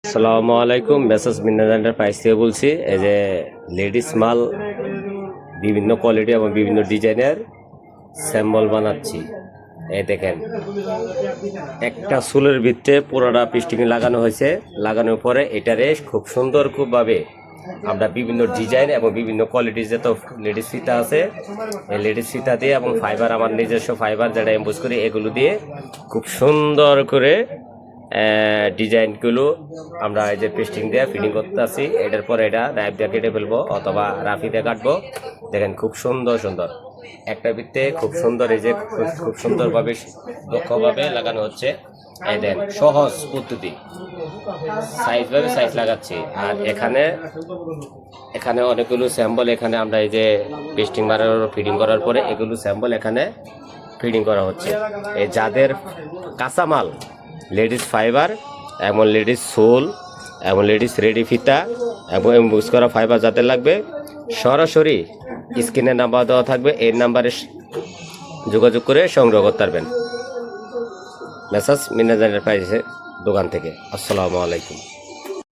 আসসালামু আলাইকুম, মেসাজ মিন্নাজ এন্টারপ্রাইজ থেকে বলছি। এই যে লেডিস মাল বিভিন্ন কোয়ালিটি এবং বিভিন্ন ডিজাইনের স্যাম্বল বানাচ্ছি। এই দেখেন, একটা চুলের ভিতরে পুরোটা পিস্টিং লাগানো হয়েছে। লাগানোর পরে এটারে খুব সুন্দর খুবভাবে আমরা বিভিন্ন ডিজাইন এবং বিভিন্ন কোয়ালিটির যত লেডিস ফিতা আছে, এই লেডিস ফিতা দিয়ে এবং ফাইবার, আমার নিজস্ব ফাইবার যেটা এমবোজ করি, এগুলো দিয়ে খুব সুন্দর করে ডিজাইনগুলো আমরা এই যে পেস্টিং দিয়ে ফিটিং করতে আসি। এটার পরে এটা নাইফ দিয়ে কেটে ফেলবো অথবা রাফি দিয়ে কাটবো। দেখেন খুব সুন্দর সুন্দর একটা ভিত্তে খুব সুন্দর, এই যে খুব সুন্দরভাবে দক্ষভাবে লাগানো হচ্ছে। এই দেন সহজ পদ্ধতি, সাইজভাবে সাইজ লাগাচ্ছি। আর এখানে অনেকগুলো স্যাম্পল, এখানে আমরা এই যে পেস্টিং মারার ফিটিং করার পরে এগুলো স্যাম্পল এখানে ফিটিং করা হচ্ছে। এই যাদের কাঁচামাল লেডিস ফাইবার এবং লেডিস সোল এবং লেডিস রেডি ফিতা এবং এমবোজ করা ফাইবার যাদের লাগবে, সরাসরি স্ক্রিনে নাম্বার দেওয়া থাকবে, এই নাম্বারে যোগাযোগ করে সংগ্রহ করতে পারবেন মেসাজ মিন্নাজ এন্টারপ্রাইজের দোকান থেকে। আসসালামু আলাইকুম।